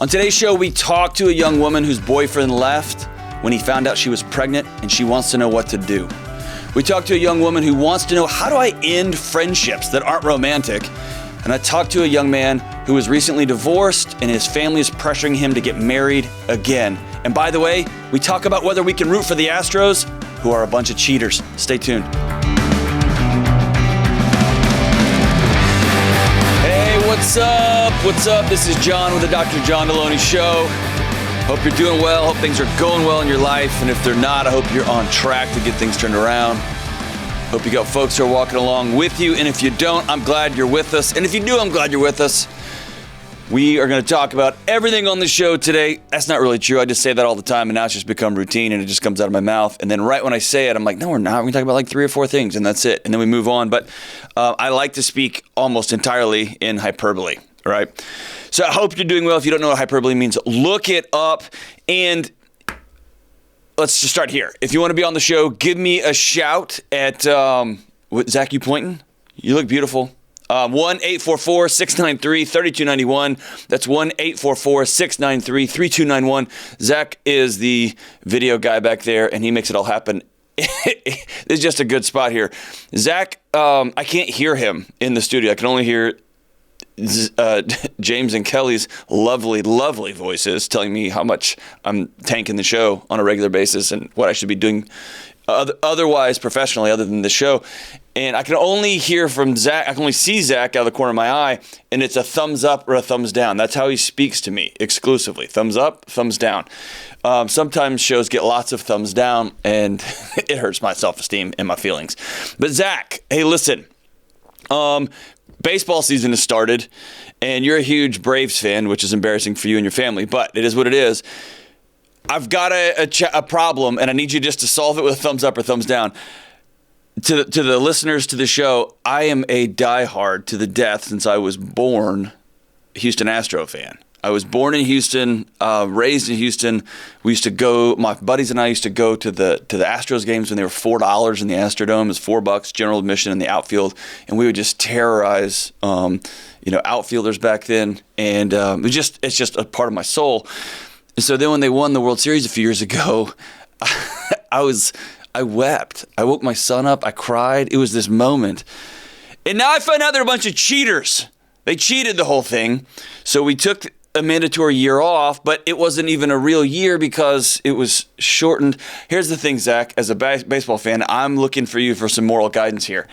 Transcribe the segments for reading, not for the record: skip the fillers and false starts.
On today's show, we talk to a young woman whose boyfriend left when he found out she was pregnant, and she wants to know what to do. We talk to a young woman who wants to know, how do I end friendships that aren't romantic? And I talked to a young man who was recently divorced and his family is pressuring him to get married again. And by the way, we talk about whether we can root for the Astros, who are a bunch of cheaters. Stay tuned. Hey, what's up? What's up? This is John with the Dr. John Delony Show. Hope you're doing well. Hope things are going well in your life. And if they're not, I hope you're on track to get things turned around. Hope you got folks who are walking along with you. And if you don't, I'm glad you're with us. And if you do, I'm glad you're with us. We are going to talk about everything on the show today. That's not really true. I just say that all the time, and now it's just become routine, and it just comes out of my mouth. And then right when I say it, I'm like, no, we're not. We're going to talk about like 3 or 4 things, and that's it. And then we move on. But I like to speak almost entirely in hyperbole, all right? So I hope you're doing well. If you don't know what hyperbole means, look it up. And let's just start here. If you want to be on the show, give me a shout at, Zach, you pointing? You look beautiful. 1-844-693-3291. That's 1-844-693-3291. Zach is the video guy back there, and he makes it all happen. It's just a good spot here. Zach, I can't hear him in the studio. I can only hear James and Kelly's lovely, lovely voices telling me how much I'm tanking the show on a regular basis and what I should be doing otherwise professionally other than the show. And I can only hear from Zach. I can only see Zach out of the corner of my eye, and it's a thumbs up or a thumbs down. That's how he speaks to me exclusively. Thumbs up, thumbs down. Sometimes shows get lots of thumbs down, and it hurts my self-esteem and my feelings. But Zach, hey, listen. Baseball season has started, and you're a huge Braves fan, which is embarrassing for you and your family, but it is what it is. I've got a problem, and I need you just to solve it with a thumbs up or thumbs down. To the listeners to the show, I am a diehard to the death since I was born Houston Astro fan. I was born in Houston, raised in Houston. We used to go, my buddies and I used to go to the Astros games when they were $4 in the Astrodome. It was $4 general admission in the outfield, and we would just terrorize outfielders back then. And it's just a part of my soul. And so then when they won the World Series a few years ago, I wept. I woke my son up. I cried. It was this moment. And now I find out they're a bunch of cheaters. They cheated the whole thing. So we took a mandatory year off, but it wasn't even a real year because it was shortened. Here's the thing, Zach. As a baseball fan, I'm looking for you for some moral guidance here.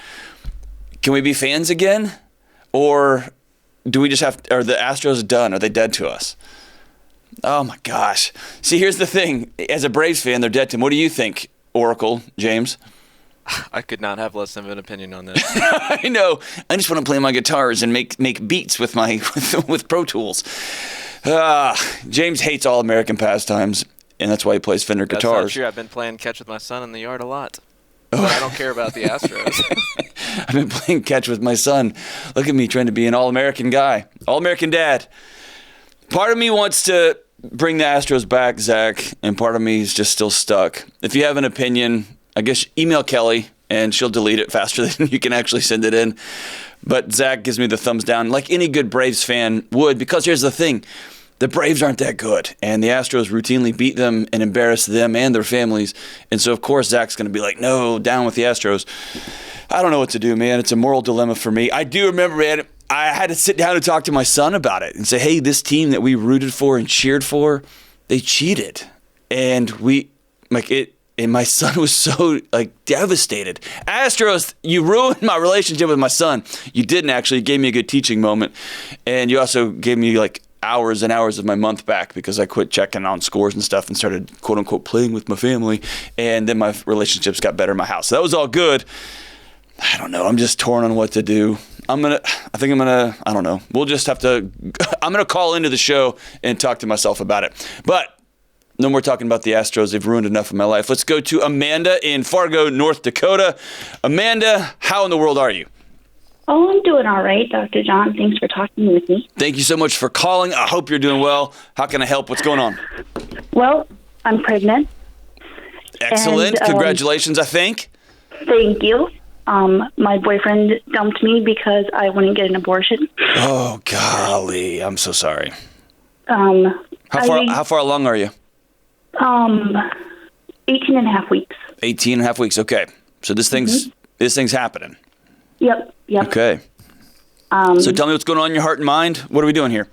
Can we be fans again? Or do we just are the Astros done? Are they dead to us? Oh, my gosh. See, here's the thing. As a Braves fan, they're dead to me. What do you think, Oracle, James? I could not have less of an opinion on this. I know. I just want to play my guitars and make beats with with Pro Tools. James hates all American pastimes, and that's why he plays Fender guitars. That's not true. I've been playing catch with my son in the yard a lot. But I don't care about the Astros. I've been playing catch with my son. Look at me trying to be an all-American guy. All-American dad. Part of me wants to bring the Astros back, Zach, and part of me is just still stuck. If you have an opinion, I guess email Kelly, and she'll delete it faster than you can actually send it in. But Zach gives me the thumbs down, like any good Braves fan would, because here's the thing. The Braves aren't that good, and the Astros routinely beat them and embarrass them and their families. And so, of course, Zach's going to be like, no, down with the Astros. I don't know what to do, man. It's a moral dilemma for me. I do remember, man, I had to sit down and talk to my son about it and say, hey, this team that we rooted for and cheered for, they cheated. And and my son was so devastated. Astros, you ruined my relationship with my son. You didn't actually. You gave me a good teaching moment. And you also gave me hours and hours of my month back because I quit checking on scores and stuff and started quote unquote playing with my family. And then my relationships got better in my house. So that was all good. I don't know. I'm just torn on what to do. I don't know. We'll just have to, I'm going to call into the show and talk to myself about it. But no more talking about the Astros. They've ruined enough of my life. Let's go to Amanda in Fargo, North Dakota. Amanda, how in the world are you? Oh, I'm doing all right, Dr. John. Thanks for talking with me. Thank you so much for calling. I hope you're doing well. How can I help? What's going on? Well, I'm pregnant. Excellent. And, congratulations, I think. Thank you. My boyfriend dumped me because I wouldn't get an abortion. Oh, golly. I'm so sorry. How far along are you? 18 and a half weeks. 18 and a half weeks. Okay. So this thing's happening. Yep. Okay. So tell me what's going on in your heart and mind. What are we doing here?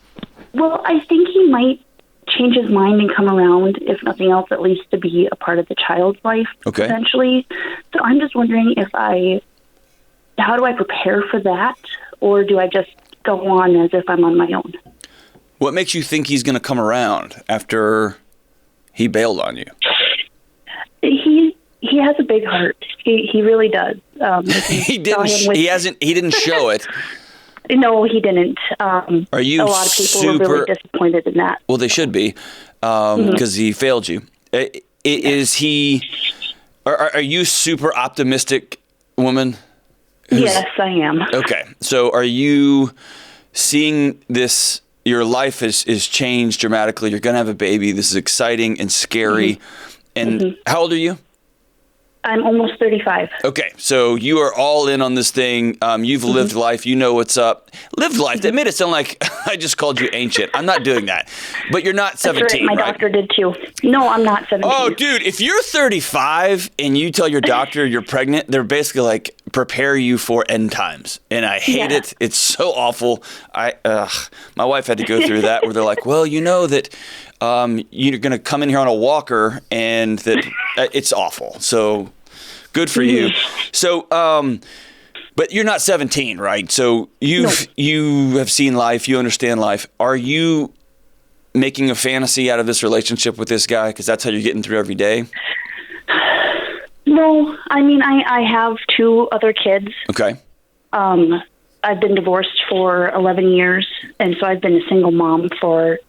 Well, I think he might change his mind and come around, if nothing else, at least to be a part of the child's life, eventually. So I'm just wondering how do I prepare for that? Or do I just go on as if I'm on my own? What makes you think he's going to come around after he bailed on you? He has a big heart. He really does. He didn't show it. No, he didn't. Are you a lot of people were really disappointed in that. Well, they should be, because he failed you. Is he? Are you super optimistic woman? Yes, I am. Okay, so are you seeing this? Your life is changed dramatically. You're gonna have a baby. This is exciting and scary. And how old are you? I'm almost 35. Okay, so you are all in on this thing. You've lived life. You know what's up. Lived life. That made it sound like I just called you ancient. I'm not doing that. But you're not 17, right. My doctor did too. No, I'm not 17. Oh, dude, if you're 35 and you tell your doctor you're pregnant, they're basically like, prepare you for end times. And I hate it. It's so awful. My wife had to go through that where they're like, well, you know that you're going to come in here on a walker and that it's awful. So good for you. So, but you're not 17, right? So you have seen life. You understand life. Are you making a fantasy out of this relationship with this guy? Because that's how you're getting through every day. No, I mean, I have 2 other kids. Okay. I've been divorced for 11 years, and so I've been a single mom for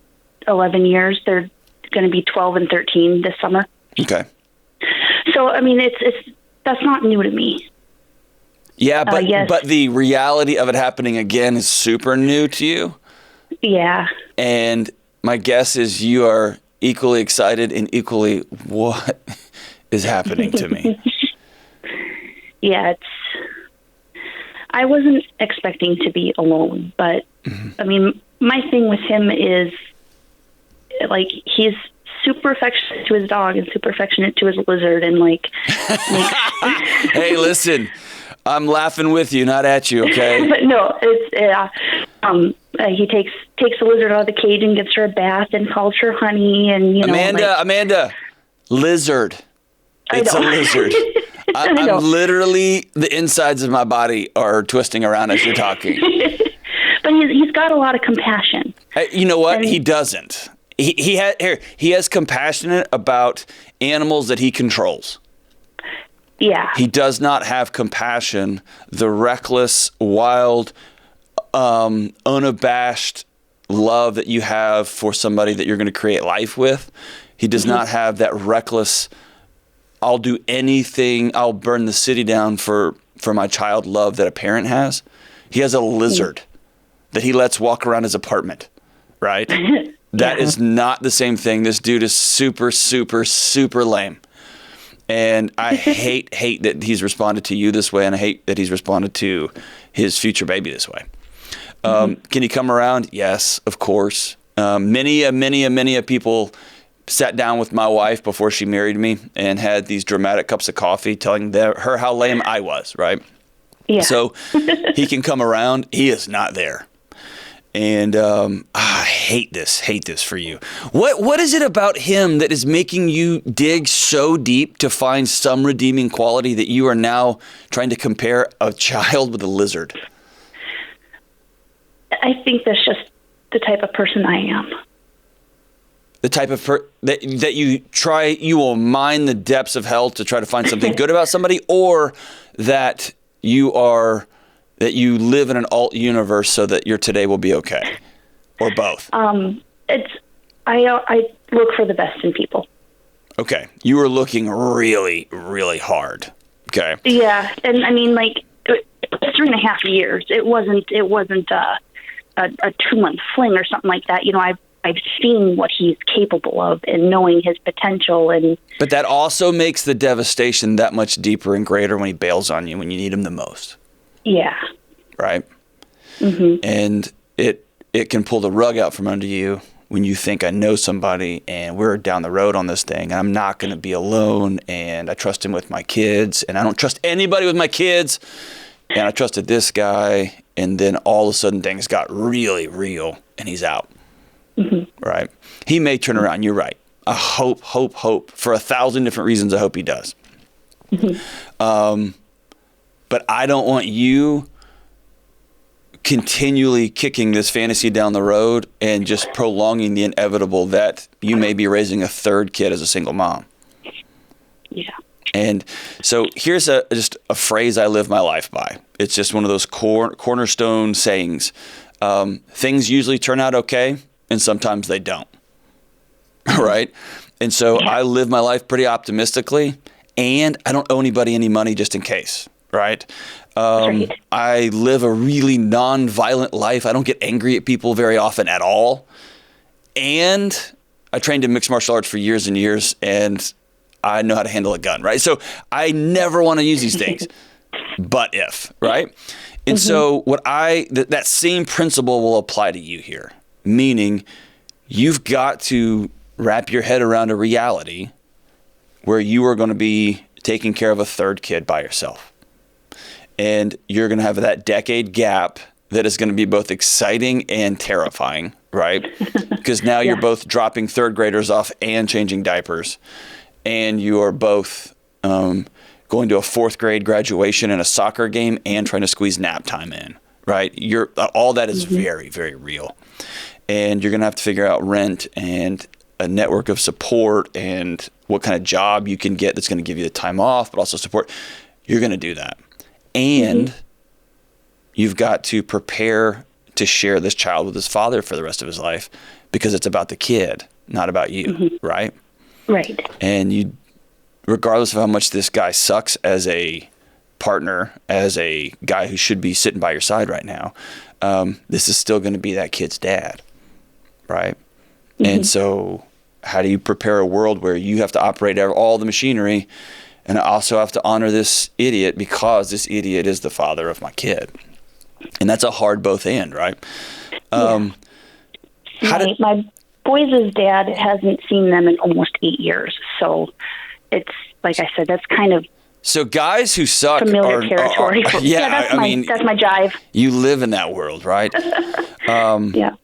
11 years. They're going to be 12 and 13 this summer. Okay. So, I mean, that's not new to me. Yeah, but the reality of it happening again is super new to you. Yeah. And my guess is you are equally excited and equally, what is happening to me? Yeah, I wasn't expecting to be alone, but I mean, my thing with him is like he's super affectionate to his dog and super affectionate to his lizard, and like hey, listen, I'm laughing with you, not at you, okay? But no, he takes the lizard out of the cage and gives her a bath and calls her honey, and Amanda, lizard. It's a lizard. I'm literally, the insides of my body are twisting around as you're talking. But he's got a lot of compassion. You know what? He doesn't. He has compassion about animals that he controls. Yeah. He does not have compassion, the reckless, wild, unabashed love that you have for somebody that you're going to create life with. He does not have that reckless, I'll do anything, I'll burn the city down for my child love that a parent has. He has a lizard that he lets walk around his apartment, right? That is not the same thing. This dude is super, super, super lame. And I hate that he's responded to you this way, and I hate that he's responded to his future baby this way. Can he come around? Yes, of course. Many people sat down with my wife before she married me and had these dramatic cups of coffee telling her how lame I was, right? Yeah. So he can come around. He is not there. And I hate this for you. What is it about him that is making you dig so deep to find some redeeming quality that you are now trying to compare a child with a lizard? I think that's just the type of person I am. The type of that you will mine the depths of hell to try to find something good about somebody, or that you live in an alt universe so that your today will be okay, or both. I look for the best in people. Okay, you were looking really, really hard. Okay. Yeah, and I mean, like, it was 3.5 years. It wasn't a 2-month fling or something like that. You know, I've seen what he's capable of and knowing his potential. But that also makes the devastation that much deeper and greater when he bails on you when you need him the most. Yeah. Right? Mm-hmm. And it can pull the rug out from under you when you think I know somebody and we're down the road on this thing and I'm not going to be alone and I trust him with my kids and I don't trust anybody with my kids and I trusted this guy, and then all of a sudden things got really real and he's out. Right? He may turn around. You're right. I hope for 1,000 different reasons. I hope he does. But I don't want you continually kicking this fantasy down the road and just prolonging the inevitable that you may be raising a third kid as a single mom. Yeah. And so here's just a phrase I live my life by. It's just one of those cornerstone sayings. Things usually turn out okay, and sometimes they don't. Right? And so I live my life pretty optimistically, and I don't owe anybody any money just in case. Right? I live a really non-violent life. I don't get angry at people very often at all. And I trained in mixed martial arts for years and years, and I know how to handle a gun, right? So I never want to use these things, but if, right? And so that same principle will apply to you here, meaning you've got to wrap your head around a reality where you are going to be taking care of a third kid by yourself. And you're going to have that decade gap that is going to be both exciting and terrifying, right? Because now you're both dropping third graders off and changing diapers. And you are both going to a fourth grade graduation and a soccer game and trying to squeeze nap time in, right? All that is very, very real. And you're going to have to figure out rent and a network of support and what kind of job you can get that's going to give you the time off, but also support. You're going to do that. And you've got to prepare to share this child with his father for the rest of his life because it's about the kid, not about you, right? Right. And you, regardless of how much this guy sucks as a partner, as a guy who should be sitting by your side right now, this is still going to be that kid's dad, right? And so how do you prepare a world where you have to operate all the machinery and I also have to honor this idiot because this idiot is the father of my kid? And that's a hard both and, right? My boys' dad hasn't seen them in almost 8 years. So it's, like I said, that's kind of so guys who suck familiar territory. That's my jive. You live in that world, right? Yeah.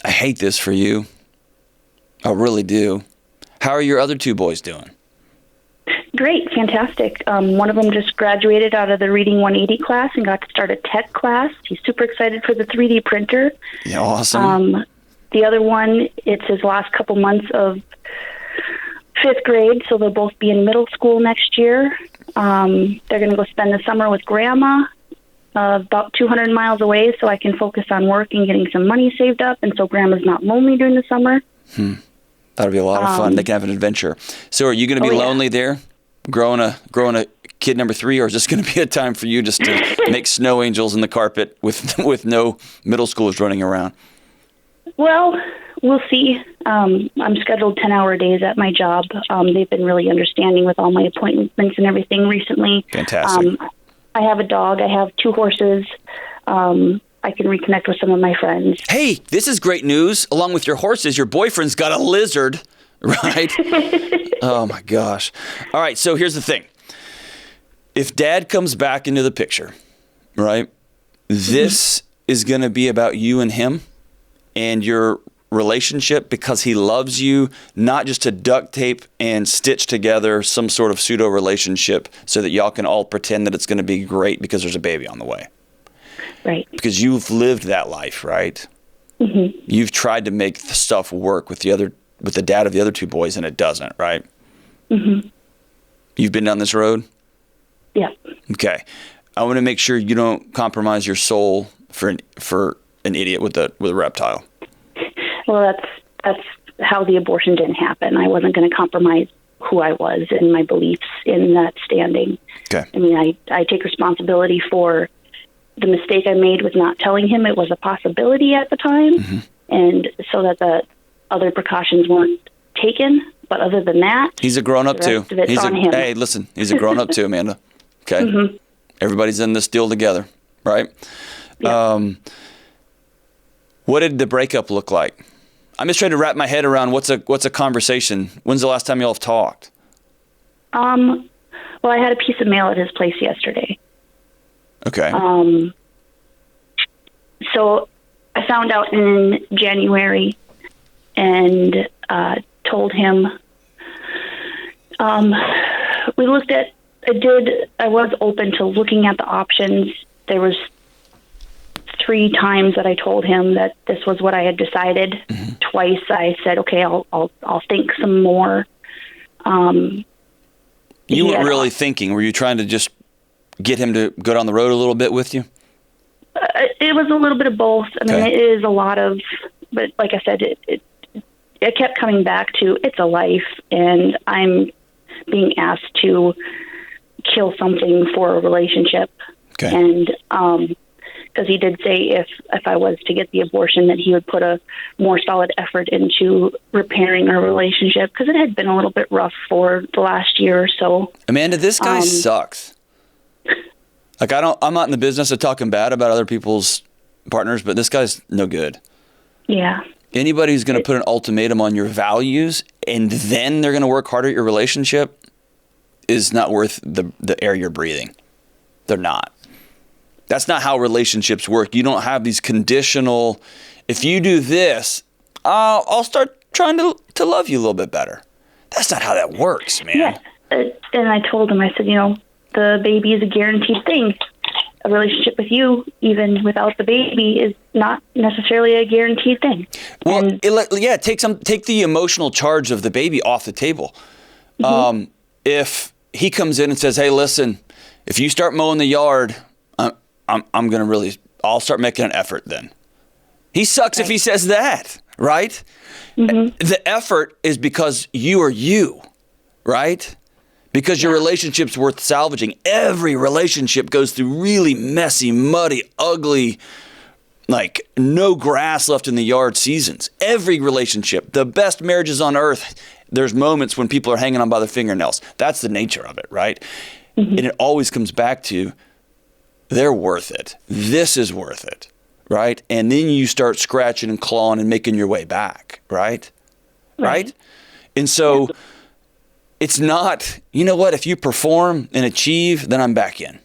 I hate this for you. I really do. How are your other two boys doing? Great, fantastic. One of them just graduated out of the Reading 180 class and got to start a tech class. He's super excited for the 3D printer. Yeah, awesome. The other one, it's his last couple months of 5th grade, so they'll both be in middle school next year. They're going to go spend the summer with Grandma about 200 miles away so I can focus on work and getting some money saved up, and so Grandma's not lonely during the summer. That'll be a lot of fun. They can have an adventure. So are you going to be lonely there, growing a kid number 3, or is this going to be a time for you just to make snow angels in the carpet with no middle schoolers running around? Well, we'll see. I'm scheduled 10-hour days at my job. They've been really understanding with all my appointments and everything recently. Fantastic. I have a dog. I have 2 horses. I can reconnect with some of my friends. Hey, this is great news. Along with your horses, your boyfriend's got a lizard, right? Oh, my gosh. All right, so here's the thing. If Dad comes back into the picture, right, this is going to be about you and him and your relationship because he loves you, not just to duct tape and stitch together some sort of pseudo relationship so that y'all can all pretend that it's going to be great because there's a baby on the way. Right. Because you've lived that life, right? You've tried to make the stuff work with the dad of the other 2 boys, and it doesn't, right? You've been down this road? Yeah. Okay. I want to make sure you don't compromise your soul for an idiot with a reptile. Well, that's how the abortion didn't happen. I wasn't going to compromise who I was and my beliefs in that standing. Okay. I mean, I take responsibility for the mistake I made with not telling him it was a possibility at the time, and so that the other precautions weren't taken. But other than that, he's a grown-up too. Hey, listen, he's a grown-up too, Amanda. Okay, everybody's in this deal together, right? Yeah. What did the breakup look like? I'm just trying to wrap my head around what's a conversation. When's the last time y'all have talked? Well, I had a piece of mail at his place yesterday. Okay. So I found out in January and told him. We looked at. I was open to looking at the options. There was 3 times that I told him that this was what I had decided. Mm-hmm. Twice I said, okay, I'll think some more. You weren't really thinking. Were you trying to just get him to go down the road a little bit with you? It was a little bit of both. I mean, it is a lot of, but like I said, it kept coming back to it's a life, and I'm being asked to kill something for a relationship. Okay. And because he did say if I was to get the abortion, that he would put a more solid effort into repairing our relationship, because it had been a little bit rough for the last year or so. Amanda, this guy sucks. Like, I'm not in the business of talking bad about other people's partners, but this guy's no good. Yeah. Anybody who's going to put an ultimatum on your values and then they're going to work harder at your relationship is not worth the air you're breathing. They're not. That's not how relationships work. You don't have these conditional, if you do this, I'll start trying to love you a little bit better. That's not how that works, man. Yeah. And I told him, I said, the baby is a guaranteed thing. A relationship with you, even without the baby, is not necessarily a guaranteed thing. Well, take the emotional charge of the baby off the table. Mm-hmm. If he comes in and says, "Hey, listen, if you start mowing the yard, I'll start making an effort." Then he sucks if he says that, right? Mm-hmm. The effort is because you are you, right? Because your relationship's worth salvaging. Every relationship goes through really messy, muddy, ugly, like no grass left in the yard seasons. Every relationship, the best marriages on earth, there's moments when people are hanging on by their fingernails. That's the nature of it, right? Mm-hmm. And it always comes back to, they're worth it. This is worth it, right? And then you start scratching and clawing and making your way back, right? Right? And so... Yeah. It's not, you know what, if you perform and achieve, then I'm back in.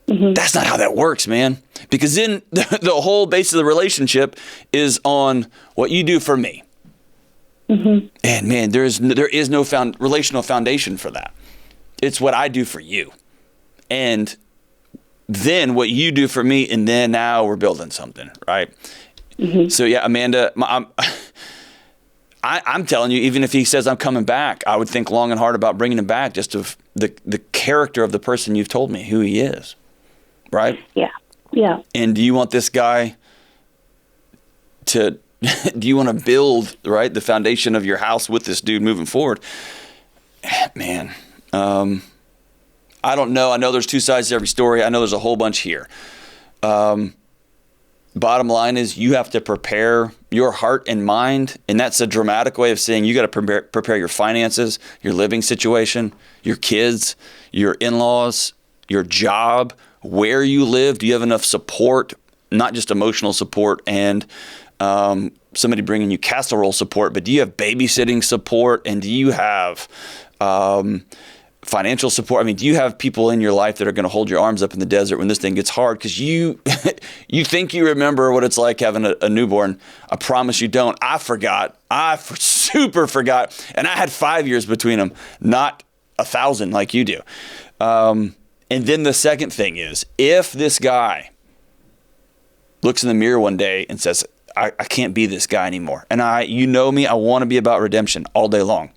Mm-hmm. That's not how that works, man. Because then the whole base of the relationship is on what you do for me. Mm-hmm. And man, there is no relational foundation for that. It's what I do for you. And then what you do for me, and then now we're building something, right? Mm-hmm. So yeah, Amanda, I'm telling you, even if he says I'm coming back, I would think long and hard about bringing him back, just of the character of the person you've told me who he is, right? Yeah, yeah. And do you want this guy do you want to build, right, the foundation of your house with this dude moving forward? Man, I don't know. I know there's 2 sides to every story. I know there's a whole bunch here. Bottom line is you have to prepare your heart and mind, and that's a dramatic way of saying you got to prepare your finances, your living situation, your kids, your in-laws, your job, where you live. Do you have enough support, not just emotional support and somebody bringing you casserole support, but do you have babysitting support, and do you have financial support? I mean, do you have people in your life that are going to hold your arms up in the desert when this thing gets hard? Because you think you remember what it's like having a newborn. I promise you don't. I forgot. I super forgot. And I had 5 years between them, not 1,000 like you do. And then the second thing is, if this guy looks in the mirror one day and says, I can't be this guy anymore. And you know me, I want to be about redemption all day long.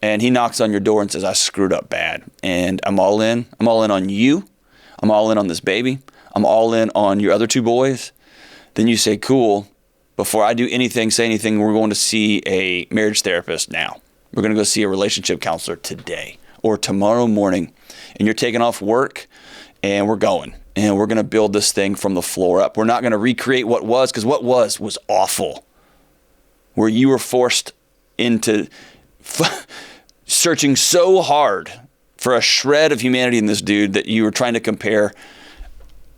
And he knocks on your door and says, I screwed up bad. And I'm all in. I'm all in on you. I'm all in on this baby. I'm all in on your other 2 boys. Then you say, cool. Before I do anything, say anything, we're going to see a marriage therapist now. We're going to go see a relationship counselor today or tomorrow morning. And you're taking off work and we're going. And we're going to build this thing from the floor up. We're not going to recreate what was, because what was awful. Where you were forced into searching so hard for a shred of humanity in this dude that you were trying to compare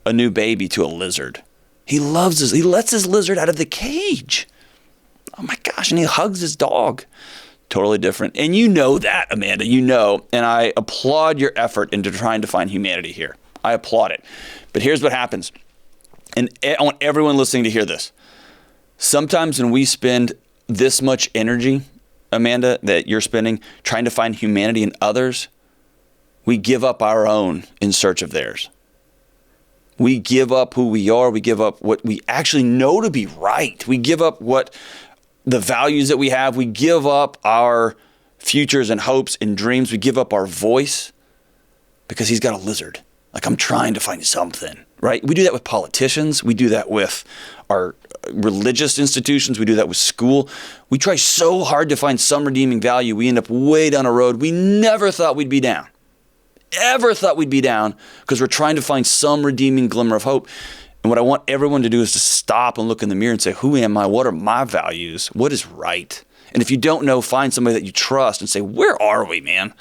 a new baby to a lizard. He lets his lizard out of the cage. gosh, and he hugs his dog. Totally different. And you know that, Amanda, you know, and I applaud your effort into trying to find humanity here. I applaud it. But here's what happens. And I want everyone listening to hear this. Sometimes when we spend this much energy, Amanda, that you're spending trying to find humanity in others, we give up our own in search of theirs. We give up who we are. We give up what we actually know to be right. We give up what the values that we have. We give up our futures and hopes and dreams. We give up our voice because he's got a lizard. Like, I'm trying to find something, right? We do that with politicians. We do that with our religious institutions. We do that with school. We try so hard to find some redeeming value. We end up way down a road we never thought we'd be down. Ever thought we'd be down because we're trying to find some redeeming glimmer of hope. And what I want everyone to do is to stop and look in the mirror and say, who am I? What are my values? What is right? And if you don't know, find somebody that you trust and say, where are we, man?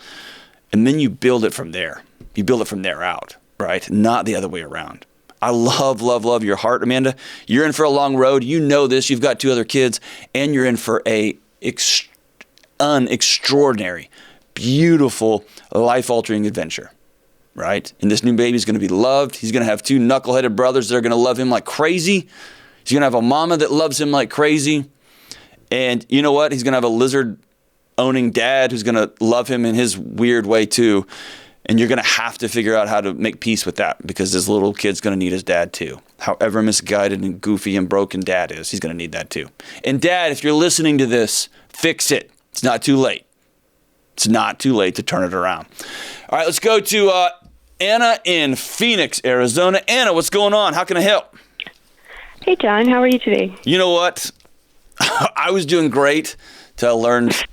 And then you build it from there. You build it from there out, right? Not the other way around. I love, love, love your heart, Amanda. You're in for a long road. You know this. You've got 2 other kids, and you're in for an extraordinary, beautiful, life-altering adventure, right? And this new baby is going to be loved. He's going to have 2 knuckleheaded brothers that are going to love him like crazy. He's going to have a mama that loves him like crazy. And you know what? He's going to have a lizard-owning dad who's going to love him in his weird way too. And you're going to have to figure out how to make peace with that because this little kid's going to need his dad too. However misguided and goofy and broken dad is, he's going to need that too. And dad, if you're listening to this, fix it. It's not too late. It's not too late to turn it around. All right, let's go to Anna in Phoenix, Arizona. Anna, what's going on? How can I help? Hey, John. How are you today? You know what? I was doing great till I learned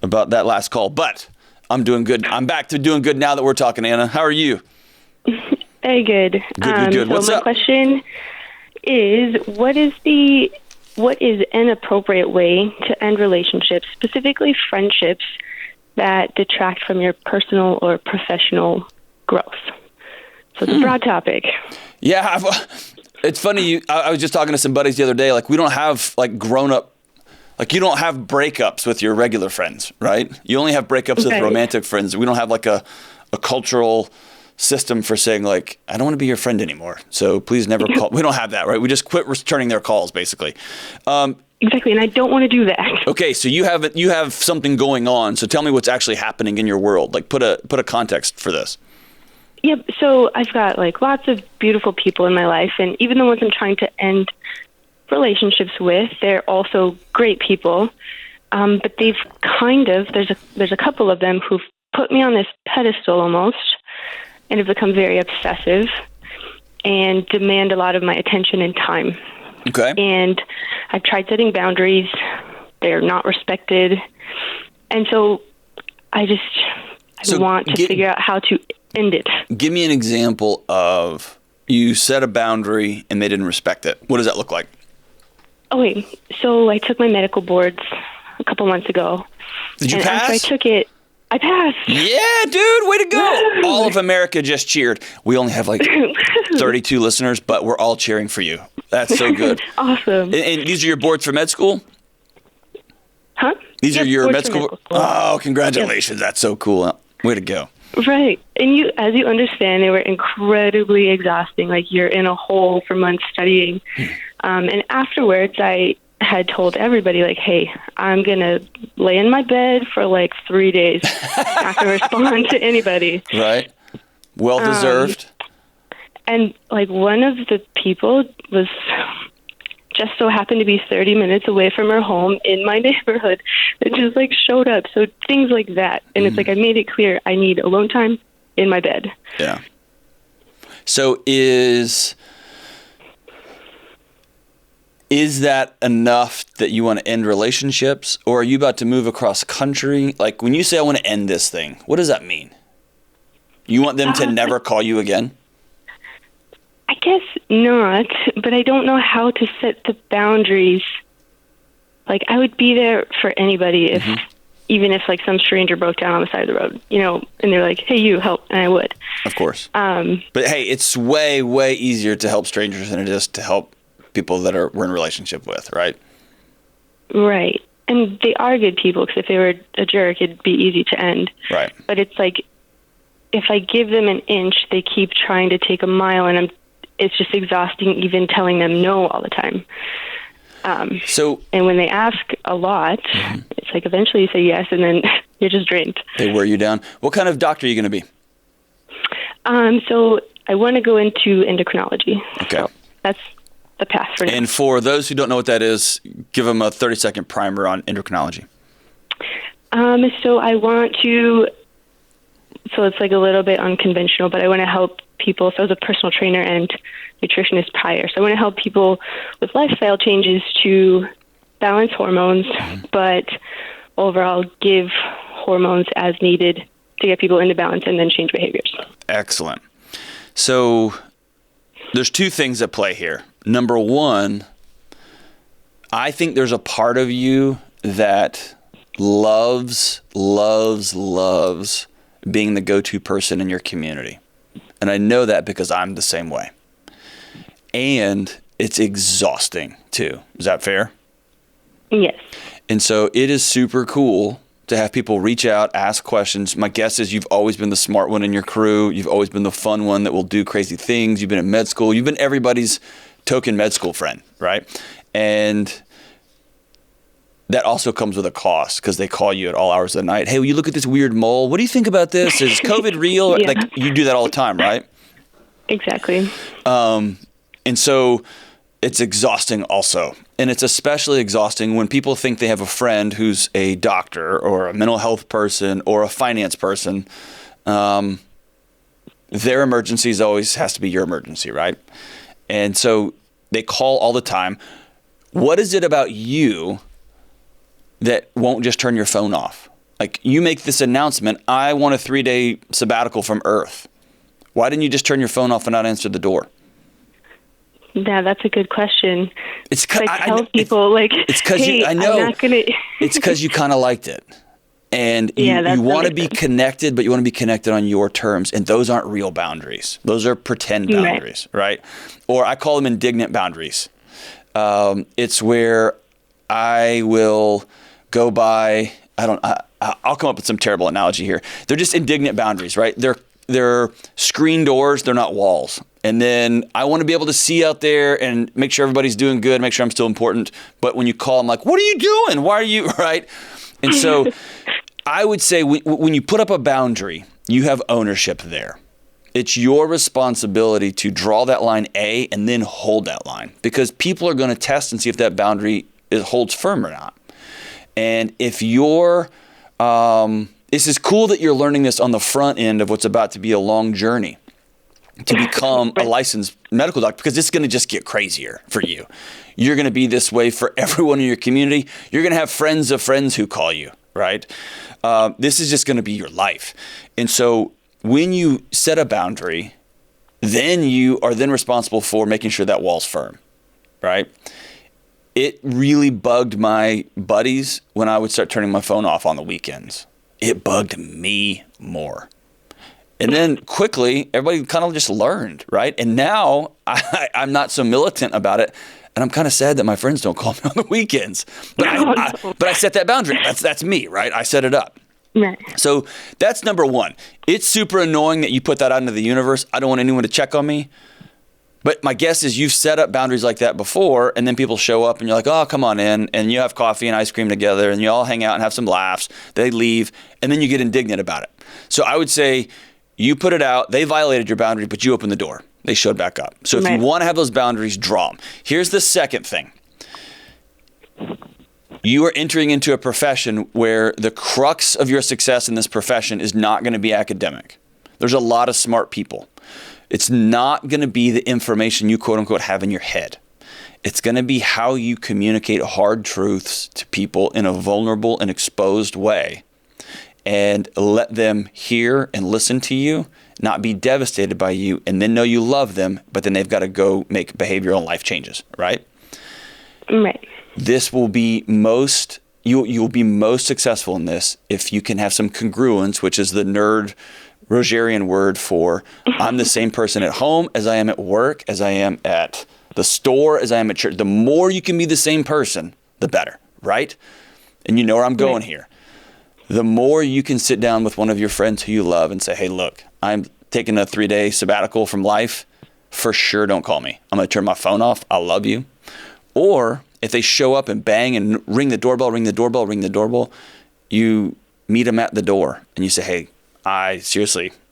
about that last call, but I'm doing good. I'm back to doing good now that we're talking, Anna. How are you? Very good. Good. What's so my up? question is, what is an appropriate way to end relationships, specifically friendships, that detract from your personal or professional growth? So it's a broad topic. Yeah, it's funny. I was just talking to some buddies the other day. Like, we don't have like grown up. Like, you don't have breakups with your regular friends, right? You only have breakups with romantic friends. We don't have like a cultural system for saying like, I don't want to be your friend anymore, so please never call. We don't have that, right? We just quit returning their calls, basically. Exactly, and I don't want to do that. Okay, so you have something going on. So tell me what's actually happening in your world. Like, put a context for this. Yep. So I've got like lots of beautiful people in my life, and even the ones I'm trying to end relationships with, they're also great people. But they've there's a couple of them who've put me on this pedestal almost, and have become very obsessive and demand a lot of my attention and time. Okay. And I've tried setting boundaries. They're not respected. And so I want to figure out how to end it. Give me an example of you set a boundary and they didn't respect it. What does that look like? Okay, so I took my medical boards a couple months ago. Did you and pass? After I took it, I passed. Yeah, dude, way to go. All of America just cheered. We only have like 32 listeners, but we're all cheering for you. That's so good. Awesome. And these are your boards for med school? Huh? These are your boards med for school? medical school. Oh, congratulations. Yep. That's so cool. Way to go. Right. And as you understand, they were incredibly exhausting. Like, you're in a hole for months studying. And afterwards, I had told everybody, like, hey, I'm going to lay in my bed for like 3 days. Not going to respond to anybody. Right. Well deserved. And like, one of the people was just so happened to be 30 minutes away from her home in my neighborhood. It just like showed up. So things like that. And it's like, I made it clear I need alone time in my bed. Yeah. So is that enough that you want to end relationships, or are you about to move across country? Like, when you say I want to end this thing, what does that mean? You want them to never call you again? I guess not, but I don't know how to set the boundaries. Like, I would be there for anybody if, even if like some stranger broke down on the side of the road, and they're like, hey, you help, and I would. Of course. But hey, it's way, way easier to help strangers than it is to help people that we're in a relationship with, right? Right. and they are good people, because if they were a jerk, it'd be easy to end. Right. But it's like, if I give them an inch, they keep trying to take a mile, and it's just exhausting even telling them no all the time. And when they ask a lot, it's like eventually you say yes, and then you're just drained. They wear you down. What kind of doctor are you going to be? So I want to go into endocrinology. Okay. So that's the path for now. And for those who don't know what that is, give them a 30-second primer on endocrinology. So I want to, so it's like a little bit unconventional, but I want to help people. So I was a personal trainer and nutritionist prior. So I want to help people with lifestyle changes to balance hormones, but overall give hormones as needed to get people into balance and then change behaviors. Excellent. So there's two things at play here. Number one, I think there's a part of you that loves being the go-to person in your community. And I know that because I'm the same way. And it's exhausting too. Is that fair? Yes. And so it is super cool to have people reach out, ask questions. My guess is you've always been the smart one in your crew. You've always been the fun one that will do crazy things. You've been in med school. You've been everybody's token med school friend, right? And that also comes with a cost, because they call you at all hours of the night. Hey, will you look at this weird mole? What do you think about this? Is COVID real? Yeah. Like, you do that all the time, right? Exactly. And so it's exhausting also. And it's especially exhausting when people think they have a friend who's a doctor or a mental health person or a finance person. Their emergencies always has to be your emergency, right? And so they call all the time. What is it about you that won't just turn your phone off? Like, you make this announcement, I want a 3-day sabbatical from Earth. Why didn't you just turn your phone off and not answer the door? Yeah, that's a good question. It's I tell people, it's because hey, I know I'm not gonna... it's because you kind of liked it, and you want to be connected, but you want to be connected on your terms, and those aren't real boundaries. Those are pretend boundaries, right? Or I call them indignant boundaries. It's where I will go by. I'll come up with some terrible analogy here. They're just indignant boundaries, right? They're screen doors. They're not walls. And then I want to be able to see out there and make sure everybody's doing good, make sure I'm still important. But when you call, I'm like, what are you doing? Why are you, right? And so I would say when you put up a boundary, you have ownership there. It's your responsibility to draw that line A and then hold that line, because people are going to test and see if that boundary holds firm or not. And if you're, this is cool that you're learning this on the front end of what's about to be a long journey to become a licensed medical doctor, because it's going to just get crazier for you. You're going to be this way for everyone in your community. You're going to have friends of friends who call you, right? This is just going to be your life. And so when you set a boundary, then you are then responsible for making sure that wall's firm, right? It really bugged my buddies when I would start turning my phone off on the weekends. It bugged me more. And then quickly, everybody kind of just learned, right? And now I'm not so militant about it. And I'm kind of sad that my friends don't call me on the weekends. But I set that boundary. That's me, right? I set it up. Right. So that's number one. It's super annoying that you put that out into the universe. I don't want anyone to check on me. But my guess is you've set up boundaries like that before, and then people show up and you're like, oh, come on in. And you have coffee and ice cream together, and you all hang out and have some laughs. They leave, and then you get indignant about it. So I would say you put it out, they violated your boundary, but you opened the door. They showed back up. So if you want to have those boundaries, draw them. Here's the second thing. You are entering into a profession where the crux of your success in this profession is not going to be academic. There's a lot of smart people. It's not going to be the information you quote unquote have in your head. It's going to be how you communicate hard truths to people in a vulnerable and exposed way, and let them hear and listen to you, not be devastated by you, and then know you love them, but then they've got to go make behavioral and life changes, right? Right. This will be you'll be most successful in this if you can have some congruence, which is the nerd Rogerian word for I'm the same person at home as I am at work, as I am at the store, as I am at church. The more you can be the same person, the better, right? and you know where I'm going here. The more you can sit down with one of your friends who you love and say, hey, look, I'm taking a 3-day sabbatical from life. For sure, don't call me. I'm going to turn my phone off. I love you. Or if they show up and bang and ring the doorbell, you meet them at the door and you say, hey, I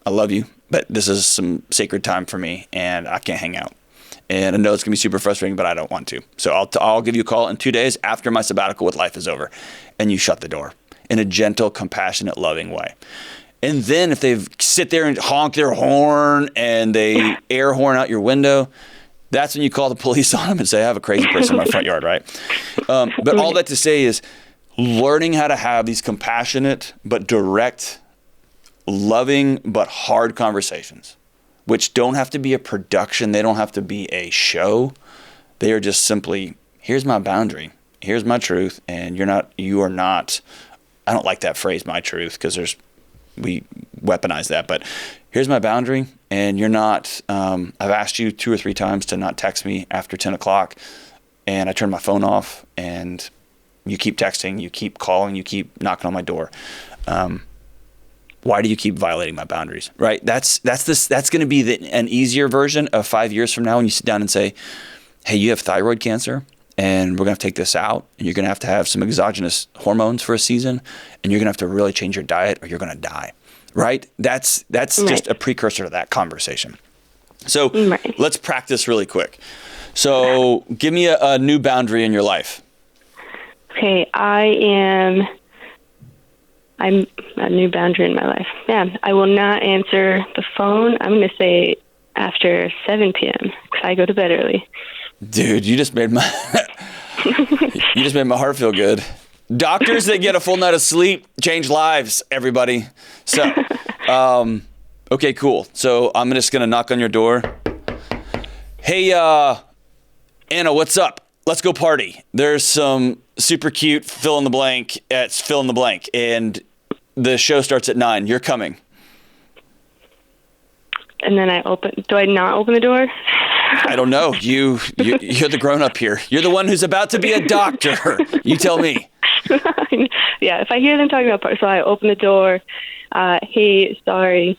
love you, but this is some sacred time for me and I can't hang out. And I know it's going to be super frustrating, but I don't want to. So I'll give you a call in 2 days after my sabbatical with life is over. And you shut the door in a gentle, compassionate, loving way. And then if they sit there and honk their horn and they air horn out your window, that's when you call the police on them and say, I have a crazy person in my front yard, right? But all that to say is learning how to have these compassionate but direct, loving but hard conversations, which don't have to be a production. They don't have to be a show. They are just simply, here's my boundary. Here's my truth. And you are not, I don't like that phrase, my truth, because we weaponize that, but here's my boundary. And you're not, I've asked you 2 or 3 times to not text me after 10 o'clock. And I turn my phone off and you keep texting, you keep calling, you keep knocking on my door. Why do you keep violating my boundaries? Right? That's going to be an easier version of 5 years from now when you sit down and say, hey, you have thyroid cancer and we're going to take this out and you're going to have some exogenous hormones for a season and you're going to have to really change your diet or you're going to die. Right? That's just a precursor to that conversation. So let's practice really quick. So give me a new boundary in your life. Okay, I'm a new boundary in my life. Yeah, I will not answer the phone. I'm going to say after 7 p.m. because I go to bed early. Dude, you just made my heart feel good. Doctors that get a full night of sleep change lives, everybody. So, okay, cool. So I'm just going to knock on your door. Hey, Anna, what's up? Let's go party. There's some super cute fill in the blank at fill in the blank, and the show starts at 9. You're coming. And then do I not open the door? I don't know. You're the grown up here. You're the one who's about to be a doctor. You tell me. Yeah, if I hear them talking about party, so I open the door. Hey, sorry.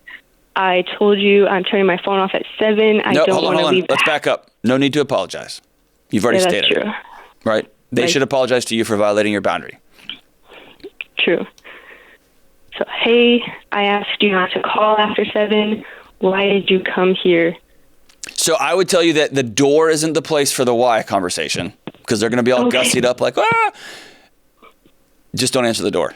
I told you I'm turning my phone off at 7. I don't want to leave. Let's back up. No need to apologize. You've already stated it. True. Right? They should apologize to you for violating your boundary. True. So, hey, I asked you not to call after 7. Why did you come here? So I would tell you that the door isn't the place for the why conversation because they're going to be all gussied up like, ah! Just don't answer the door.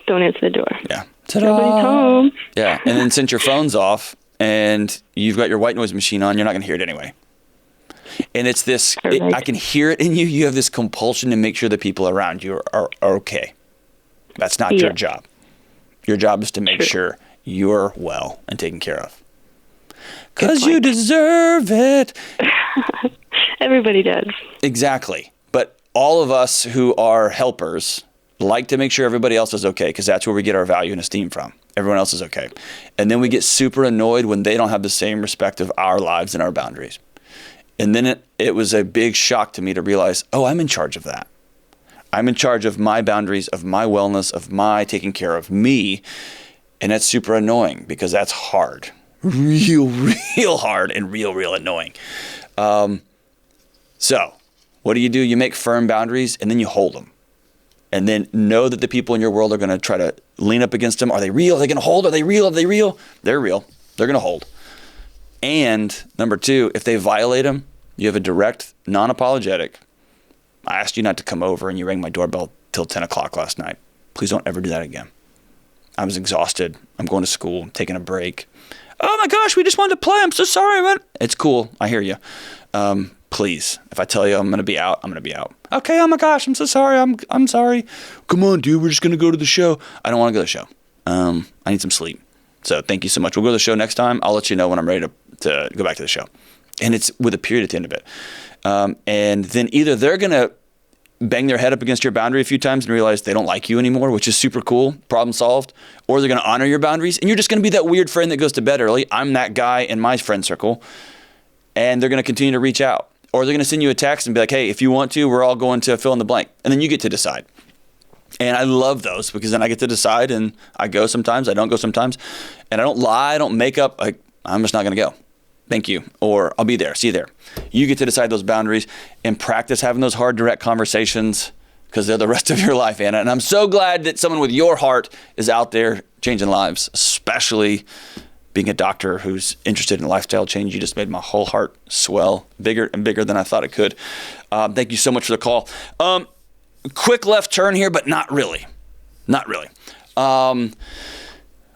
Don't answer the door. Yeah. Nobody's home. Yeah. And then since your phone's off and you've got your white noise machine on, you're not going to hear it anyway. And it's this, I can hear it in you. You have this compulsion to make sure the people around you are okay. That's not your job. Your job is to make sure you're well and taken care of. Because you deserve it. Everybody does. Exactly. But all of us who are helpers like to make sure everybody else is okay because that's where we get our value and esteem from. Everyone else is okay. And then we get super annoyed when they don't have the same respect of our lives and our boundaries. And then it was a big shock to me to realize, oh, I'm in charge of that. I'm in charge of my boundaries, of my wellness, of my taking care of me. And that's super annoying because that's hard. Real hard and real annoying. So what do? You make firm boundaries and then you hold them. And then know that the people in your world are going to try to lean up against them. Are they real? Are they going to hold? Are they real? Are they real? They're real. They're going to hold. And number 2, if they violate them, you have a direct, non-apologetic, I asked you not to come over and you rang my doorbell till 10 o'clock last night. Please don't ever do that again. I was exhausted. I'm going to school. I'm taking a break. Oh my gosh, we just wanted to play. I'm so sorry, man. It's cool. I hear you. Please, if I tell you I'm going to be out, I'm going to be out. Okay, oh my gosh, I'm so sorry. I'm sorry. Come on, dude. We're just going to go to the show. I don't want to go to the show. I need some sleep. So thank you so much. We'll go to the show next time. I'll let you know when I'm ready to go back to the show. And it's with a period at the end of it. And then either they're going to bang their head up against your boundary a few times and realize they don't like you anymore, which is super cool, problem solved, or they're going to honor your boundaries. And you're just going to be that weird friend that goes to bed early. I'm that guy in my friend circle. And they're going to continue to reach out. Or they're going to send you a text and be like, hey, if you want to, we're all going to fill in the blank. And then you get to decide. And I love those because then I get to decide, and I go sometimes, I don't go sometimes, and I don't lie, I don't make up, I'm just not going to go. Thank you. Or I'll be there, see you there. You get to decide those boundaries and practice having those hard, direct conversations because they're the rest of your life, Anna. And I'm so glad that someone with your heart is out there changing lives, especially being a doctor who's interested in lifestyle change. You just made my whole heart swell bigger and bigger than I thought it could. Thank you so much for the call. Quick left turn here, but not really. Not really.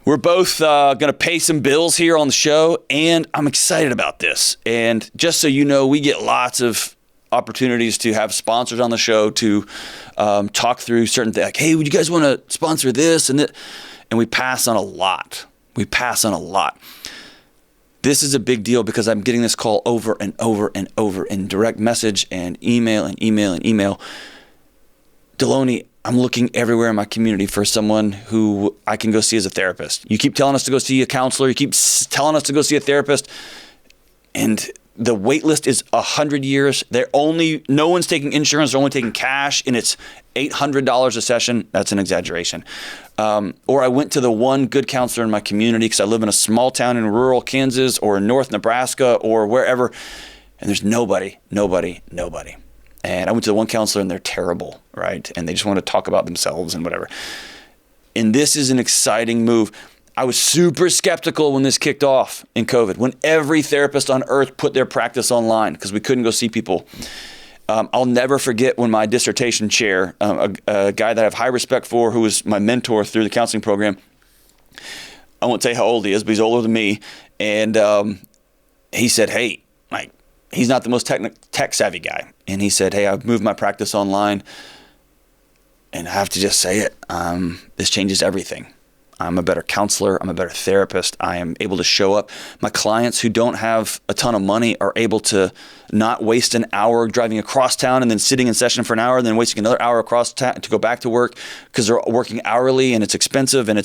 We're both going to pay some bills here on the show, and I'm excited about this. And just so you know, we get lots of opportunities to have sponsors on the show to talk through certain things. Like, hey, would you guys want to sponsor this and that? And we pass on a lot. This is a big deal because I'm getting this call over and over and over in direct message and email. Delony, I'm looking everywhere in my community for someone who I can go see as a therapist. You keep telling us to go see a counselor. You keep telling us to go see a therapist. And the wait list is 100 years. No one's taking insurance. They're only taking cash, and it's $800 a session. That's an exaggeration. Or I went to the one good counselor in my community because I live in a small town in rural Kansas or in North Nebraska or wherever, and there's nobody. And I went to the one counselor, and they're terrible, right? And they just want to talk about themselves and whatever. And this is an exciting move. I was super skeptical when this kicked off in COVID, when every therapist on earth put their practice online because we couldn't go see people. I'll never forget when my dissertation chair, a guy that I have high respect for, who was my mentor through the counseling program, I won't say how old he is, but he's older than me. And he said, hey, he's not the most tech savvy guy. And he said, hey, I've moved my practice online. And I have to just say it. This changes everything. I'm a better counselor. I'm a better therapist. I am able to show up. My clients who don't have a ton of money are able to not waste an hour driving across town and then sitting in session for an hour and then wasting another hour across town to go back to work because they're working hourly and it's expensive. And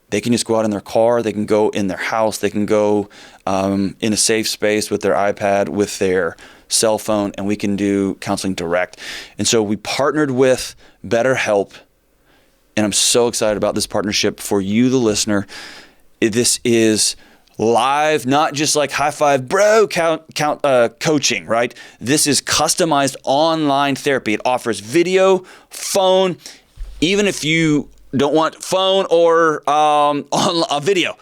they can just go out in their car. They can go in their house. They can go in a safe space with their iPad, with their cell phone, and we can do counseling direct. And so we partnered with BetterHelp. And I'm so excited about this partnership for you, the listener. This is live, not just like high five, bro, coaching, right? This is customized online therapy. It offers video, phone, even if you don't want phone or on a video,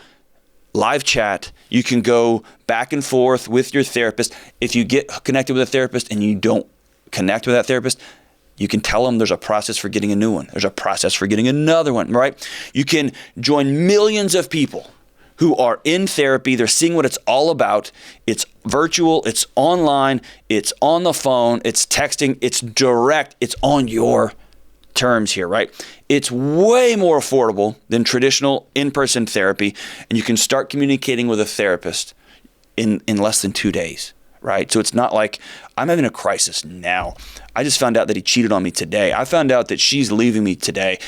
live chat. You can go back and forth with your therapist. If you get connected with a therapist and you don't connect with that therapist, you can tell them there's a process for getting a new one. There's a process for getting another one, right? You can join millions of people who are in therapy. They're seeing what it's all about. It's virtual, it's online, it's on the phone, it's texting, it's direct, it's on your terms here, right? It's way more affordable than traditional in-person therapy, and you can start communicating with a therapist in less than 2 days. Right? So it's not like I'm having a crisis now. I just found out that he cheated on me today. I found out that she's leaving me today.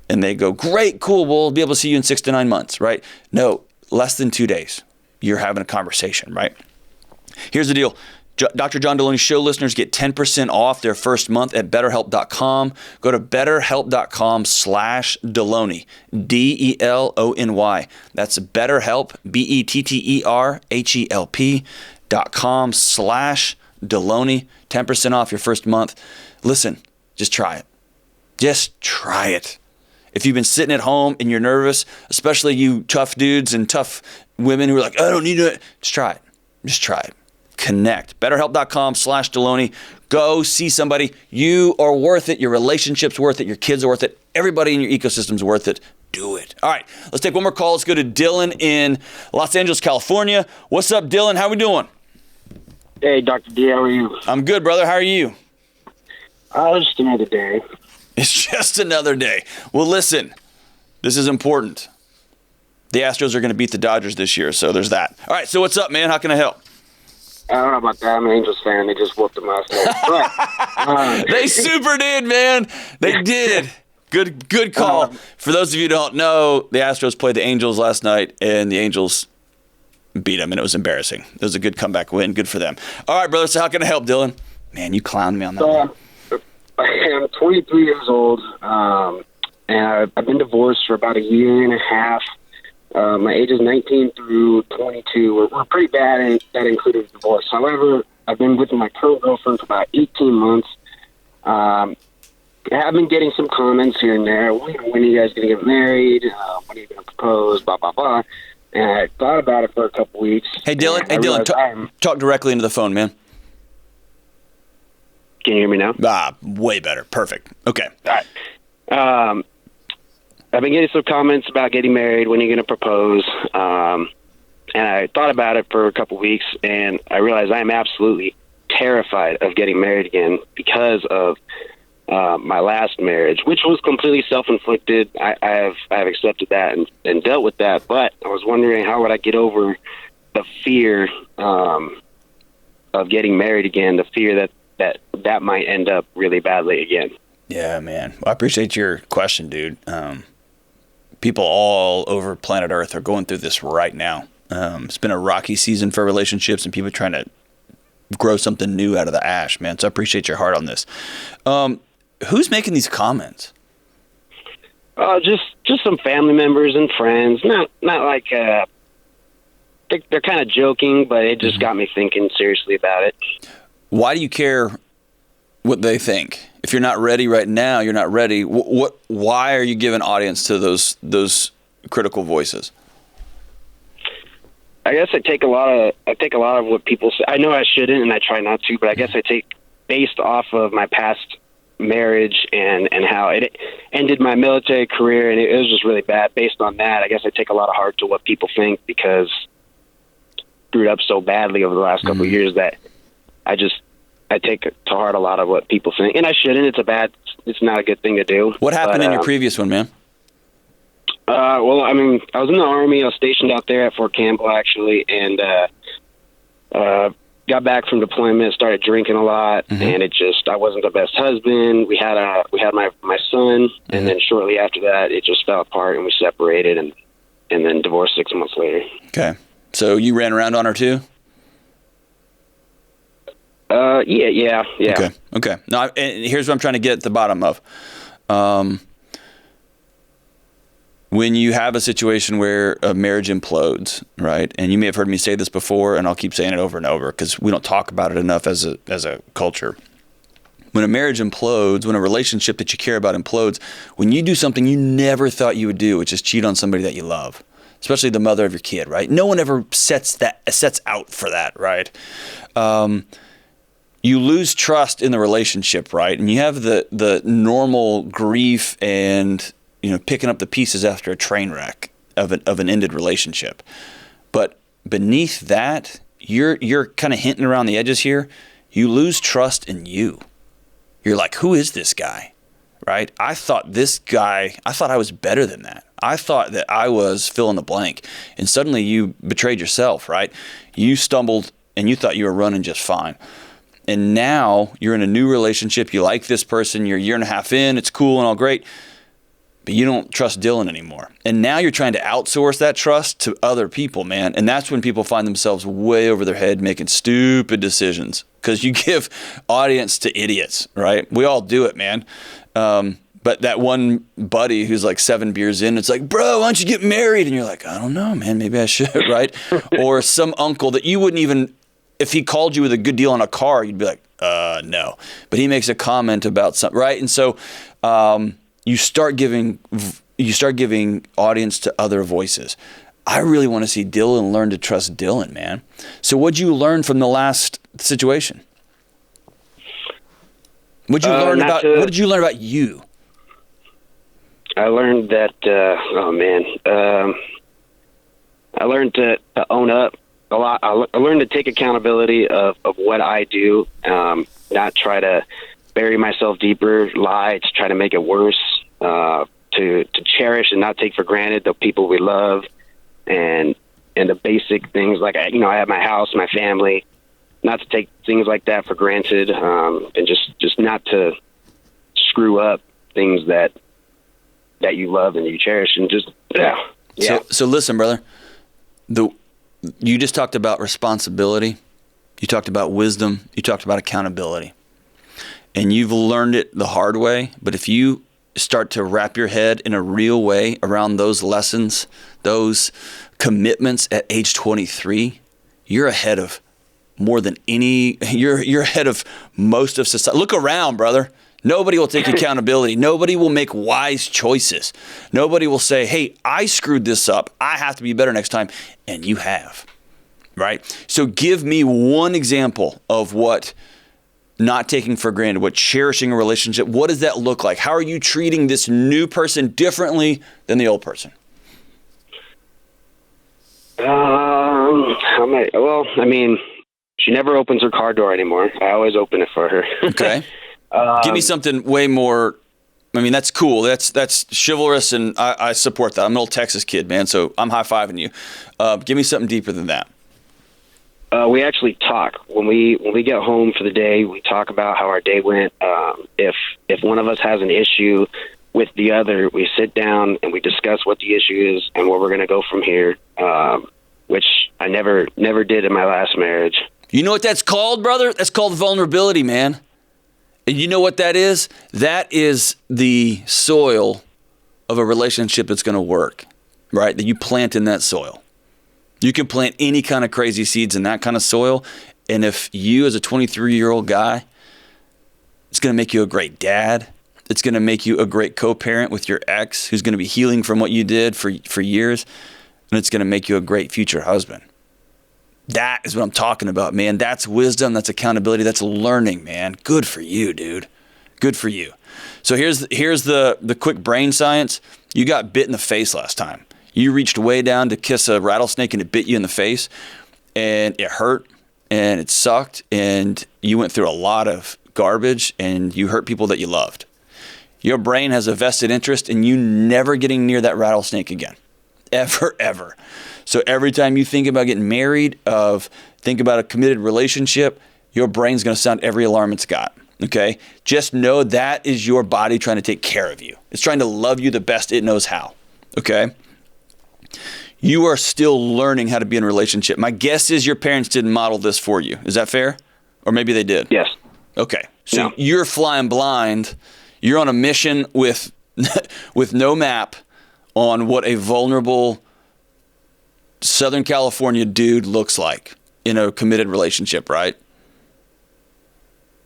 And they go, great, cool, we'll be able to see you in 6 to 9 months, right? No, less than 2 days. You're having a conversation, right? Here's the deal. Dr. John Delony Show listeners get 10% off their first month at BetterHelp.com. Go to BetterHelp.com/Delony, DELONY. That's BetterHelp, BetterHelp.com/Delony, 10% off your first month. Listen, just try it. Just try it. If you've been sitting at home and you're nervous, especially you tough dudes and tough women who are like, I don't need it, just try it. Just try it. Connect. BetterHelp.com/Delony. Go see somebody. You are worth it. Your relationship's worth it. Your kids are worth it. Everybody in your ecosystem's worth it. Do it. All right, let's take one more call. Let's go to Dylan in Los Angeles, California. What's up, Dylan? How we doing? Hey, Dr. D, how are you? I'm good, brother. How are you? Just another day. It's just another day. Well, listen, this is important. The Astros are going to beat the Dodgers this year, so there's that. All right, so what's up, man? How can I help? I don't know about that. I'm an Angels fan. They just whooped them last night. But, they super did, man. They did. Good call. For those of you who don't know, the Astros played the Angels last night, and the Angels beat them, and it was embarrassing. It was a good comeback win. Good for them. All right, brother, so how can I help, Dylan? Man, you clowned me on that one. I'm 23 years old, and I've been divorced for about a year and a half. My age is 19 through 22. We're pretty bad, and that included divorce. However, I've been with my current girlfriend for about 18 months. I have been getting some comments here and there. When are you guys going to get married? When are you going to propose? Blah, blah, blah. And I thought about it for a couple weeks. Hey, Dylan, talk directly into the phone, man. Can you hear me now? Way better. Perfect. Okay. All right. I've been getting some comments about getting married. When are you going to propose? And I thought about it for a couple weeks, and I realized I am absolutely terrified of getting married again because of my last marriage, which was completely self-inflicted. I have accepted that and dealt with that, but I was wondering, how would I get over the fear of getting married again, the fear that might end up really badly again. Yeah, man. Well, I appreciate your question, dude. People all over planet Earth are going through this right now. It's been a rocky season for relationships and people trying to grow something new out of the ash, man. So I appreciate your heart on this. Who's making these comments? Just some family members and friends. Not like they're kind of joking, but it just got me thinking seriously about it. Why do you care what they think? If you're not ready right now, you're not ready. Why are you giving audience to those critical voices? I guess I take a lot of what people say. I know I shouldn't, and I try not to, but I guess I take based off of my past marriage and how it ended my military career, and it was just really bad. Based on that, I guess I take a lot of heart to what people think because I screwed up so badly over the last couple of years that I take to heart a lot of what people think, and I shouldn't. It's not a good thing to do. What happened in your previous one, man? Well, I mean, I was in the Army. I was stationed out there at Fort Campbell, actually, and got back from deployment, started drinking a lot, and I wasn't the best husband. We had my son, and then shortly after that, it just fell apart, and we separated, and then divorced 6 months later. Okay. So you ran around on her too? Yeah. Okay. Now, and here's what I'm trying to get at the bottom of. When you have a situation where a marriage implodes, right? And you may have heard me say this before, and I'll keep saying it over and over because we don't talk about it enough as a culture. When a marriage implodes, when a relationship that you care about implodes, when you do something you never thought you would do, which is cheat on somebody that you love, especially the mother of your kid, right? No one ever sets out for that, right? You lose trust in the relationship, right? And you have the normal grief and picking up the pieces after a train wreck of an ended relationship. But beneath that, you're kind of hinting around the edges here. You lose trust in you. You're like, who is this guy? Right? I thought I was better than that. I thought that I was fill in the blank. And suddenly you betrayed yourself, right? You stumbled and you thought you were running just fine. And now you're in a new relationship. You like this person. You're a year and a half in. It's cool and all great. But you don't trust Dylan anymore. And now you're trying to outsource that trust to other people, man. And that's when people find themselves way over their head making stupid decisions because you give audience to idiots, right? We all do it, man. But that one buddy who's like 7 beers in, it's like, bro, why don't you get married? And you're like, I don't know, man. Maybe I should, right? Or some uncle that you wouldn't even, if he called you with a good deal on a car, you'd be like, no. But he makes a comment about something, right? And so you start giving audience to other voices. I really want to see Dylan learn to trust Dylan, man. So what'd you learn from the last situation? What did you learn about you? I learned that, I learned to own up a lot. I learned to take accountability of what I do, not try to bury myself deeper, lie to try to make it worse, to cherish and not take for granted the people we love and the basic things like, I have my house, my family, not to take things like that for granted, and just not to screw up things that you love and you cherish and just, yeah. So listen, brother, you just talked about responsibility. You talked about wisdom. You talked about accountability. and you've learned it the hard way, but if you start to wrap your head in a real way around those lessons, those commitments at age 23, you're ahead of more than you're ahead of most of society. Look around, brother. Nobody will take accountability. Nobody will make wise choices. Nobody will say, hey, I screwed this up. I have to be better next time. And you have, right? So give me one example of what not taking for granted, what cherishing a relationship, what does that look like? How are you treating this new person differently than the old person? She never opens her car door anymore. I always open it for her. Okay. Give me something way more. I mean, that's cool. That's chivalrous, and I support that. I'm an old Texas kid, man, so I'm high-fiving you. Give me something deeper than that. We actually talk when we get home for the day. We talk about how our day went. If one of us has an issue with the other, we sit down and we discuss what the issue is and where we're going to go from here. Which I never did in my last marriage. You know what that's called, brother? That's called vulnerability, man. And you know what that is? That is the soil of a relationship that's going to work, right? That you plant in that soil. You can plant any kind of crazy seeds in that kind of soil. And if you, as a 23-year-old guy, it's going to make you a great dad. It's going to make you a great co-parent with your ex who's going to be healing from what you did for years. And it's going to make you a great future husband. That is what I'm talking about, man. That's wisdom. That's accountability. That's learning, man. Good for you, dude. Good for you. So here's the quick brain science. You got bit in the face last time. You reached way down to kiss a rattlesnake and it bit you in the face, and it hurt and it sucked, and you went through a lot of garbage and you hurt people that you loved. Your brain has a vested interest in you never getting near that rattlesnake again. Ever, ever. So every time you think about getting married, think about a committed relationship, your brain's going to sound every alarm it's got. Okay? Just know that is your body trying to take care of you. It's trying to love you the best it knows how. Okay? You are still learning how to be in a relationship. My guess is your parents didn't model this for you. Is that fair? Or maybe they did? Yes. Okay. So You're flying blind. You're on a mission with no map on what a vulnerable Southern California dude looks like in a committed relationship, right?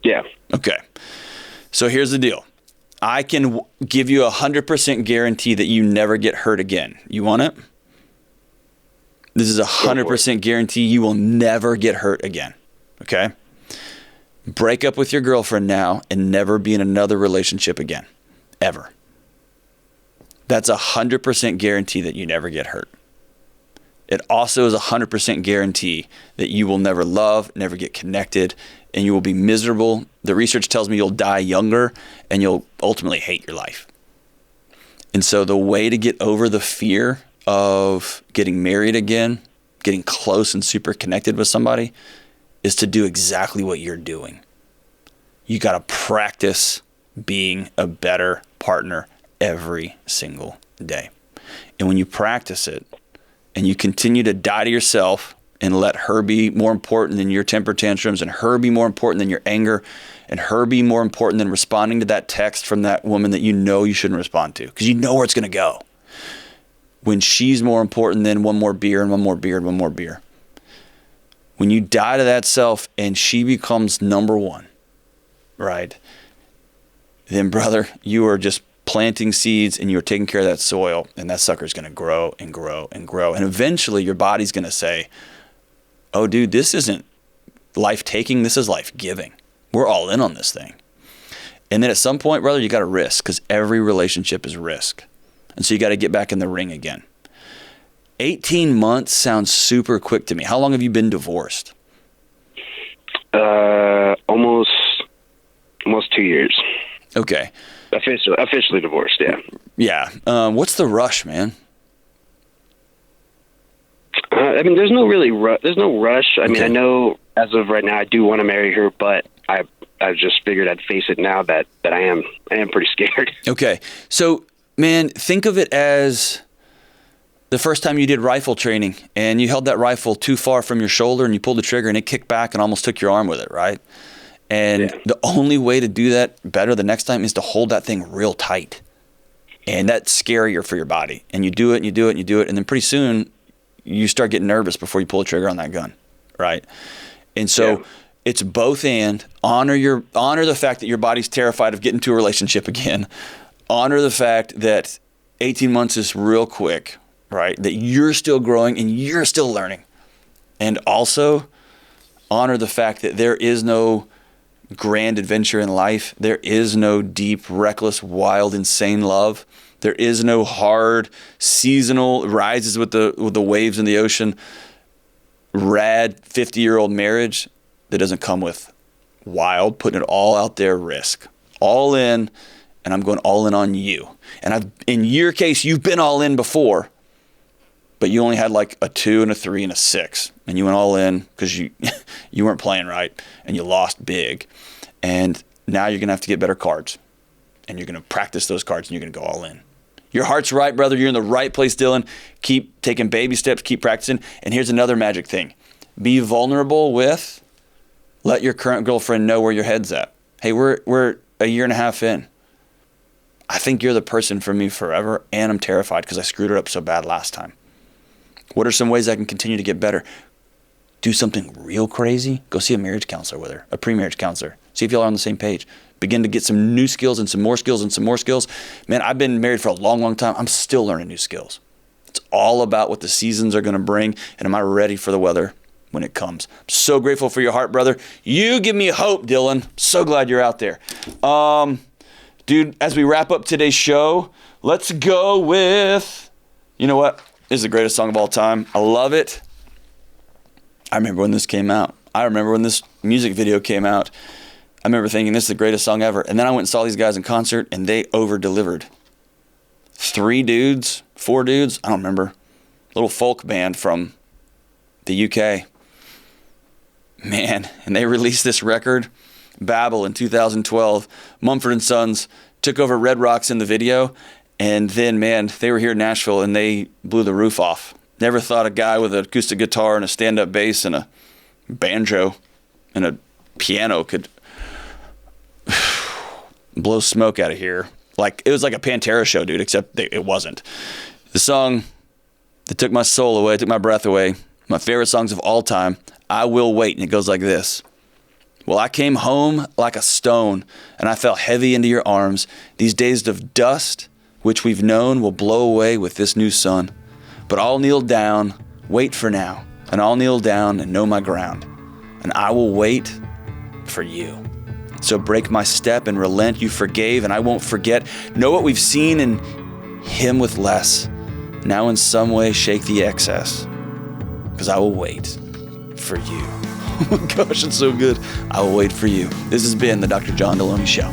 Yeah. Okay. So here's the deal. I can give you 100% guarantee that you never get hurt again. You want it? This is 100% guarantee you will never get hurt again. Okay? Break up with your girlfriend now and never be in another relationship again. Ever. That's 100% guarantee that you never get hurt. It also is 100% guarantee that you will never love, never get connected, and you will be miserable. The research tells me you'll die younger and you'll ultimately hate your life. And so the way to get over the fear of getting married again, getting close and super connected with somebody, is to do exactly what you're doing. You got to practice being a better partner every single day. And when you practice it and you continue to die to yourself and let her be more important than your temper tantrums, and her be more important than your anger, and her be more important than responding to that text from that woman that you know you shouldn't respond to because you know where it's going to go. When she's more important than one more beer and one more beer and one more beer. When you die to that self and she becomes number one, right? Then, brother, you are just planting seeds and you're taking care of that soil, and that sucker's going to grow and grow and grow. And eventually your body's going to say, oh, dude, this isn't life-taking. This is life-giving. We're all in on this thing. And then at some point, brother, you got to risk, because every relationship is risk. And so you got to get back in the ring again. 18 months sounds super quick to me. How long have you been divorced? Almost 2 years. Okay. Officially divorced, yeah. Yeah. What's the rush, man? There's no rush. I mean, I know as of right now, I do want to marry her, but I just figured I'd face it now that I am pretty scared. Okay. So, man, think of it as the first time you did rifle training and you held that rifle too far from your shoulder and you pulled the trigger and it kicked back and almost took your arm with it, right? And the only way to do that better the next time is to hold that thing real tight. And that's scarier for your body. And you do it and you do it and you do it. And then pretty soon you start getting nervous before you pull the trigger on that gun. Right. And so it's both and. Honor the fact that your body's terrified of getting to a relationship again. Honor the fact that 18 months is real quick, right? That you're still growing and you're still learning. And also honor the fact that there is no grand adventure in life. There is no deep, reckless, wild, insane love. There is no hard, seasonal rises with the waves in the ocean, rad 50-year-old marriage that doesn't come with wild, putting it all out there, risk. All in, and I'm going all in on you. And in your case, you've been all in before, but you only had like a 2 and a 3 and a 6. And you went all in because you weren't playing right and you lost big. And now you're going to have to get better cards. And you're going to practice those cards and you're going to go all in. Your heart's right, brother. You're in the right place, Dylan. Keep taking baby steps. Keep practicing. And here's another magic thing. Be vulnerable with, let your current girlfriend know where your head's at. Hey, we're a year and a half in. I think you're the person for me forever, and I'm terrified because I screwed it up so bad last time. What are some ways I can continue to get better? Do something real crazy. Go see a marriage counselor with her, a pre-marriage counselor. See if y'all are on the same page. Begin to get some new skills and some more skills and some more skills. Man, I've been married for a long, long time. I'm still learning new skills. It's all about what the seasons are going to bring, and am I ready for the weather when it comes? I'm so grateful for your heart, brother. You give me hope, Dylan. So glad you're out there. Dude, as we wrap up today's show, let's go with, you know what? This is the greatest song of all time. I love it. I remember when this came out. I remember when this music video came out. I remember thinking this is the greatest song ever. And then I went and saw these guys in concert, and they over-delivered. 4 dudes, I don't remember. Little folk band from the UK. Man, and they released this record, Babel, in 2012. Mumford & Sons took over Red Rocks in the video. And then, man, they were here in Nashville, and they blew the roof off. Never thought a guy with an acoustic guitar and a stand-up bass and a banjo and a piano could blow smoke out of here. Like, it was like a Pantera show, dude, except it wasn't. The song that took my soul away, took my breath away, my favorite songs of all time, I Will Wait, and it goes like this. Well, I came home like a stone, and I fell heavy into your arms. These days of dust, which we've known, will blow away with this new sun. But I'll kneel down, wait for now, and I'll kneel down and know my ground. And I will wait for you. So break my step and relent, you forgave, and I won't forget. Know what we've seen in him with less. Now in some way shake the excess, because I will wait for you. Oh my gosh, it's so good. I will wait for you. This has been the Dr. John Delony Show.